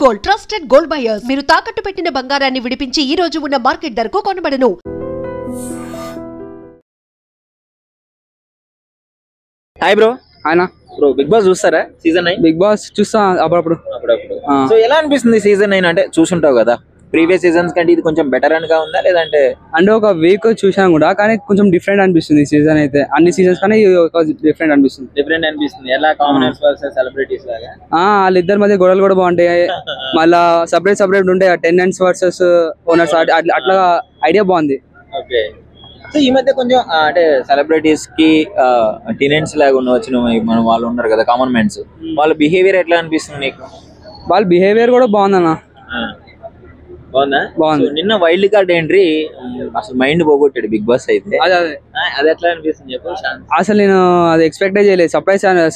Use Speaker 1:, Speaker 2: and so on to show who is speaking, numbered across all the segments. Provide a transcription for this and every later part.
Speaker 1: Gold trusted gold buyers మీరు తాకట్టు పెట్టిన బంగారాన్ని విడిపించి ఈ రోజు ఉన్న మార్కెట్ ధరకు కొనబడను.
Speaker 2: Hi bro.
Speaker 3: ఆయన
Speaker 2: బ్రో బిగ్ బాస్ చూస్తారా? సీజన్ 9
Speaker 3: బిగ్ బాస్ చూస్తా అప్పుడప్పుడు.
Speaker 2: సో ఎలా అనిపిస్తుంది సీజన్ 9 అంటే? చూసుంటావు కదా, ప్రీవియస్ సీజన్స్ కంటే ఇది కొంచెం బెటర్ గా ఉందా లేదంటే?
Speaker 3: అంటే ఒక వీక్ చూసాను కూడా, కానీ కొంచెం డిఫరెంట్ అనిపిస్తుంది సీజన్ అయితే. అన్ని సీజన్స్ కానీ డిఫరెంట్
Speaker 2: అనిపిస్తుంది. ఎలా కామనర్స్ వర్సెస్ సెలబ్రిటీస్ లాగా
Speaker 3: వాళ్ళిద్దరి మధ్య గొడవలు కూడా బాగుంటాయి. మళ్ళా సపరేట్ ఉంటాయి, టెనెంట్స్ వర్సెస్ ఓనర్స్, అట్లా ఐడియా బాగుంది.
Speaker 2: ఓకే. సో ఈ మధ్య కొంచెం అంటే సెలబ్రిటీస్ కి టెనెంట్స్ లాగా ఉండవచ్చు మన వాళ్ళు ఉన్నారు కదా, కామన్ మ్యాన్స్, వాళ్ళ బిహేవియర్ ఎట్లా అనిపిస్తుంది నీకు?
Speaker 3: వాళ్ళ బిహేవియర్ కూడా బాగుందన్న.
Speaker 2: బాగుంది. నిన్న వైల్డ్ కార్డ్ ఎంట్రీ అసలు మైండ్ పోగొట్టాడు బిగ్ బాస్ అయితే. అది ఎట్లా అనిపిస్తుంది చెప్పు.
Speaker 3: అసలు నేను అది ఎక్స్పెక్ట్ చేయలేదు.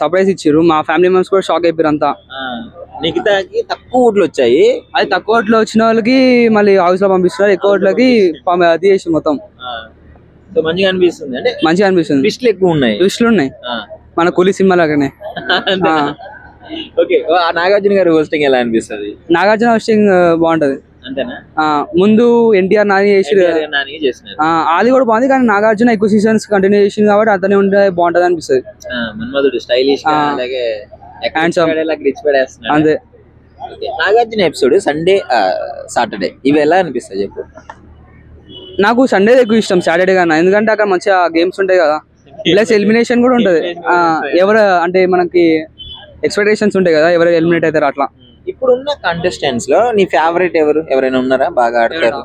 Speaker 3: సర్ప్రైజ్ ఇచ్చారు. మా ఫ్యామిలీ మెంబర్స్ కూడా షాక్ అయిపోయారు అంతా.
Speaker 2: నిఖితాకి తక్కువ ఓట్లు వచ్చాయి.
Speaker 3: అది తక్కువ ఓట్లు వచ్చిన వాళ్ళకి మళ్ళీ హౌస్ లో పంపిస్తున్నారు, ఎక్కువ ఓట్లకి అది చేసి మొత్తం.
Speaker 2: సో మంచిగా అనిపిస్తుంది. అంటే
Speaker 3: మంచిగా అనిపిస్తుంది.
Speaker 2: ట్విస్ట్లు ఎక్కువ ఉన్నాయి.
Speaker 3: ట్విస్ట్లు ఉన్నాయి మన కూలీ సినిమా లాగానే.
Speaker 2: ఓకే. నాగార్జున గారి హోస్టింగ్ ఎలా అనిపిస్తుంది?
Speaker 3: నాగార్జున హోస్టింగ్ బాగుంటది.
Speaker 2: అంతేనా?
Speaker 3: ముందు ఎన్టీఆర్ నాని చేసి అది కూడా బాగుంది, కానీ నాగార్జున ఎక్కువ సీజన్స్ కంటిన్యూ చేసింది కాబట్టి అతనే ఉంటే బాగుంటది అనిపిస్తుంది.
Speaker 2: మన్మధుడు స్టైలిష్ అలాగే
Speaker 3: అంతే.
Speaker 2: నాగార్జున ఎపిసోడ్ సండే సాటర్డే ఇవి ఎలా అనిపిస్తాయి చెప్పు?
Speaker 3: నాకు సండే ఎక్కువ ఇష్టం సాటర్డే కన్నా, ఎందుకంటే అక్కడ మంచిగా గేమ్స్ ఉంటాయి కదా, ప్లస్ ఎలిమినేషన్ కూడా ఉంటది. ఎవరు అంటే మనకి ఎక్స్పెక్టేషన్స్ ఉంటాయి కదా, ఎవరు ఎలిమినేట్ అవుతారు అట్లా.
Speaker 2: ఇప్పుడున్న కంటెస్టెంట్స్ లో నీ ఫేవరెట్ ఎవరైనా ఉన్నారా బాగా ఆడతారు?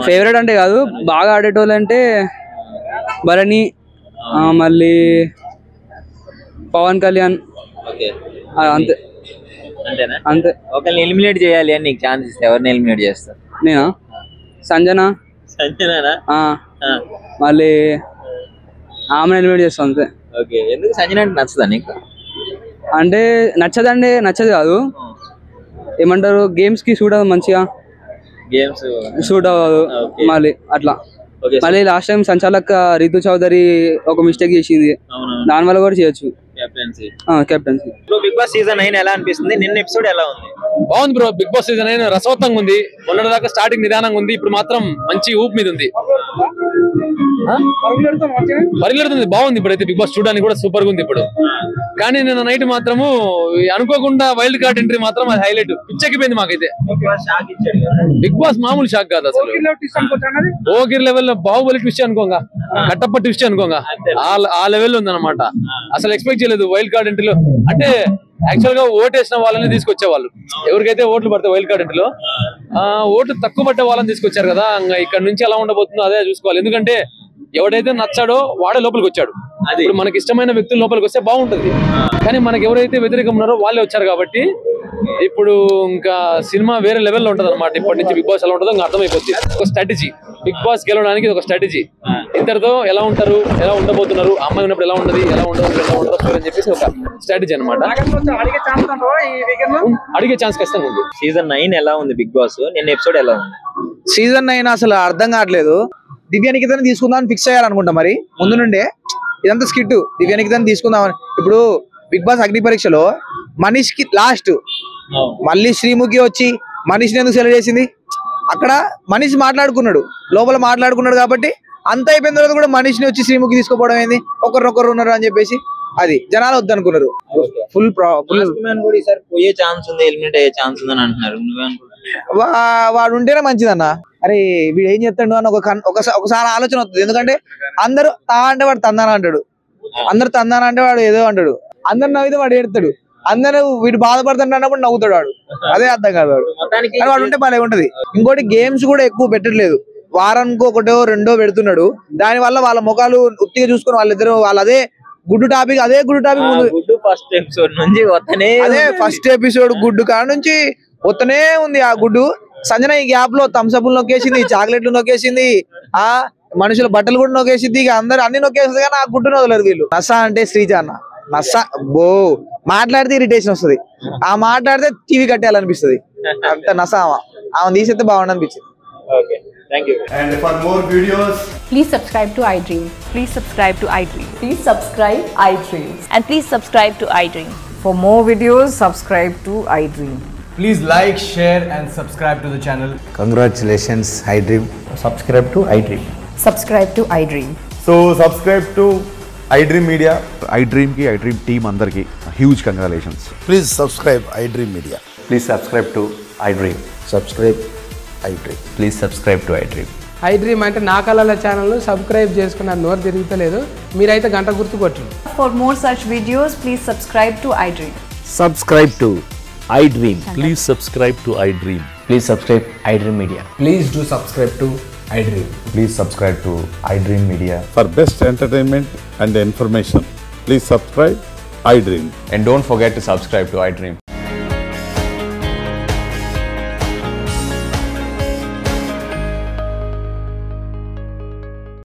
Speaker 3: ఫేవరెట్ అంటే కాదు, బాగా ఆడేటోళ్ళు అంటే భరణి, మళ్ళీ పవన్ కళ్యాణ్, అంతే.
Speaker 2: అంతేనా?
Speaker 3: అంతే.
Speaker 2: ఒకరిని ఎలిమినేట్ చేయాలి అని నీకు ఛాన్స్ ఇస్తే ఎవరిని ఎలిమినేట్ చేస్తారు?
Speaker 3: నేనా? సంజనా. మళ్ళీ ఆమెను ఎలిమినేట్ చేస్తాను అంతే.
Speaker 2: ఓకే. ఎందుకు సంజన అంటే నచ్చదా నీకు?
Speaker 3: అంటే నచ్చదు కాదు, ఏమంటారు, గేమ్స్ కి సూట్ అవ్వదు, మంచిగా
Speaker 2: గేమ్స్
Speaker 3: సూట్ అవ్వదు మళ్ళీ అట్లా. మళ్ళీ లాస్ట్ టైం సంచాలక్ రితు చౌదరి ఒక మిస్టేక్ చేసింది, దాని వల్ల కూడా చేయొచ్చు కెప్టెన్సీ.
Speaker 2: బిగ్ బాస్ సీజన్ 9 ఎలా అనిపిస్తుంది? నిన్న ఎపిసోడ్ ఎలా ఉంది?
Speaker 4: బాగుంది బ్రో. బిగ్ బాస్ సీజన్ 9 రసవత్తంగా ఉంది. మొన్నటి దాకా స్టార్టింగ్ నిదానంగా ఉంది, ఇప్పుడు మాత్రం మంచి ఊపు మీద ఉంది. పరిగెడుతుంది, బాగుంది. ఇప్పుడైతే బిగ్ బాస్ చూడడానికి కూడా సూపర్ గా ఉంది ఇప్పుడు. కానీ నిన్న నైట్ మాత్రము అనుకోకుండా వైల్డ్ కార్డ్ ఎంట్రీ మాత్రం అది హైలైట్, పిచ్చెక్కిపోయింది మాకైతే. బిగ్ బాస్ మామూలు షాక్ కాదు అసలు. ఓగిర్ లెవెల్ బాహుబలి ట్విస్ట్ అనుకోగా, కట్టప్ప ట్విస్ట్ అనుకోగా, ఆ లెవెల్ ఉంది అనమాట. అసలు ఎక్స్పెక్ట్ చేయలేదు వైల్డ్ కార్డ్ ఎంట్రీలో. అంటే యాక్చువల్ గా ఓటేసిన వాళ్ళని తీసుకొచ్చేవాళ్ళు, ఎవరికైతే ఓట్లు పడతాయి వైల్డ్ కార్డ్ ఎంట్రీలో ఓట్లు తక్కువ పట్టే వాళ్ళని తీసుకొచ్చారు కదా. ఇక్కడ నుంచి ఎలా ఉండబోతుందో అదే చూసుకోవాలి. ఎందుకంటే ఎవడైతే నచ్చాడో వాడే లోపలికి వచ్చాడు. ఇప్పుడు మనకి ఇష్టమైన వ్యక్తులు లోపలికి వస్తే బాగుంటుంది, కానీ మనకి ఎవరైతే వ్యతిరేకం ఉన్నారో వాళ్ళే వచ్చారు కాబట్టి ఇప్పుడు ఇంకా సినిమా వేరే లెవెల్లో ఉంటది అనమాట. ఇప్పటి నుంచి బిగ్ బాస్ ఎలా ఉంటుందో ఇంకా అర్థమైపోద్ది. ఒక స్ట్రాటజీ, బిగ్ బాస్ గెలవడానికి ఒక స్ట్రాటజీ. ఇద్దరితో ఎలా ఉంటారు, ఎలా ఉండబోతున్నారు, అమ్మాయి ఉన్నప్పుడు ఎలా ఉంటది, ఎలా ఉండదు అని చెప్పేసి ఒక స్ట్రాటజీ అనమాట. అడిగే ఛాన్స్ ఖచ్చితంగా ఉంది.
Speaker 2: సీజన్ 9 ఎలా ఉంది బిగ్ బాస్? నిన్న ఎపిసోడ్ ఎలా ఉంది?
Speaker 5: సీజన్ 9 అసలు అర్థం కావట్లేదు. దివ్యానికితని తీసుకుందామని ఫిక్స్ అయ్యాలనుకుంటా మరి ముందు నుండే. ఇదంతా స్కిట్, దివ్యానికితని తీసుకుందామని. ఇప్పుడు బిగ్ బాస్ అగ్ని పరీక్షలో మనీష్కి లాస్ట్ మళ్ళీ శ్రీముఖి వచ్చి మనీష్ని ఎందుకు సెలెక్ట్ చేసింది? అక్కడ మనీష్ మాట్లాడుకున్నాడు, లోపల మాట్లాడుకున్నాడు కాబట్టి అంత అయిపోయిన తర్వాత కూడా మనీష్ని వచ్చి శ్రీముఖి తీసుకోవడం ఏంది? ఒకరినొకరు ఉన్నారు అని చెప్పేసి అది జనాలు వద్దనుకున్నారు. ఫుల్
Speaker 2: పోయే ఛాన్స్ ఉంది, ఎలిమినేట్ అయ్యే ఛాన్స్ ఉందని అంటున్నారు.
Speaker 5: వాడు ఉంటేనే మంచిదన్న. అరే వీడు ఏం చెప్తాడు అని ఒకసారి ఆలోచన వస్తుంది. ఎందుకంటే అందరూ తా అంటే వాడు తందానా అంటాడు, అందరు తందానా అంటే వాడు ఏదో అంటాడు, అందరు నవ్వితే వాడు ఏడుతాడు, అందరూ వీడు బాధపడుతుంటే అన్నప్పుడు నవ్వుతాడు వాడు. అదే అర్థం కాదు వాడు. కానీ వాడు ఉంటే భలే ఉంటది. ఇంకోటి గేమ్స్ కూడా ఎక్కువ పెట్టట్లేదు, వారానికి ఒకటో రెండో పెడుతున్నాడు. దాని వల్ల వాళ్ళ ముఖాలు ఉత్తిగా చూసుకొని వాళ్ళిద్దరు అదే గుడ్డు టాపిక్
Speaker 2: గుడ్డు ఫస్ట్ ఎపిసోడ్ నుంచి
Speaker 5: అదే ఫస్ట్ ఎపిసోడ్ గుడ్డు కాడ నుంచి వస్తూనే ఉంది ఆ గుడ్డు. సంజన ఈ గ్యాప్ లో థమ్స్అప్ నొక్కేసింది, చాక్లెట్లు నొక్కేసింది, మనుషుల బట్టలు కూడా నొక్కేసింది, ఇక అందరు అన్ని నొక్కేస్తుంది. కానీ ఆ గుడ్డును వదలరు వీళ్ళు. నస అంటే శ్రీజ అన్న నస బో మాట్లాడితే ఇరిటేషన్ వస్తుంది, ఆ మాట్లాడితే టీవీ కట్టేయాలనిపిస్తుంది. అంత నస ఆమె తీసేస్తే బాగుండు అనిపించింది.
Speaker 2: Thank you.
Speaker 6: And for more videos,
Speaker 7: please subscribe to iDream.
Speaker 8: Please subscribe to iDream.
Speaker 7: Please subscribe iDream.
Speaker 8: And please subscribe to iDream.
Speaker 6: For more videos, subscribe to iDream.
Speaker 7: Please like, share and subscribe to the channel.
Speaker 8: Congratulations, iDream. Subscribe to iDream.
Speaker 6: Subscribe to iDream.
Speaker 9: So subscribe to iDream Media.
Speaker 10: iDream ki iDream team andarki huge congratulations.
Speaker 8: Please subscribe iDream Media.
Speaker 10: Please subscribe to iDream.
Speaker 8: Subscribe iDream.
Speaker 10: Please subscribe to iDream.
Speaker 11: iDream అంటే నా కళల channel subscribe చేసుకున్న నోరు తిరుగుతలేదు మీరైతే గంట గుర్తు కొట్టండి.
Speaker 6: For more such videos, please subscribe to iDream.
Speaker 8: Subscribe to iDream.
Speaker 10: Please subscribe to iDream.
Speaker 8: Please subscribe iDream Media.
Speaker 7: Please do subscribe to iDream.
Speaker 10: Please subscribe to iDream Media.
Speaker 9: For best entertainment and information, please subscribe iDream.
Speaker 10: And don't forget to subscribe to iDream.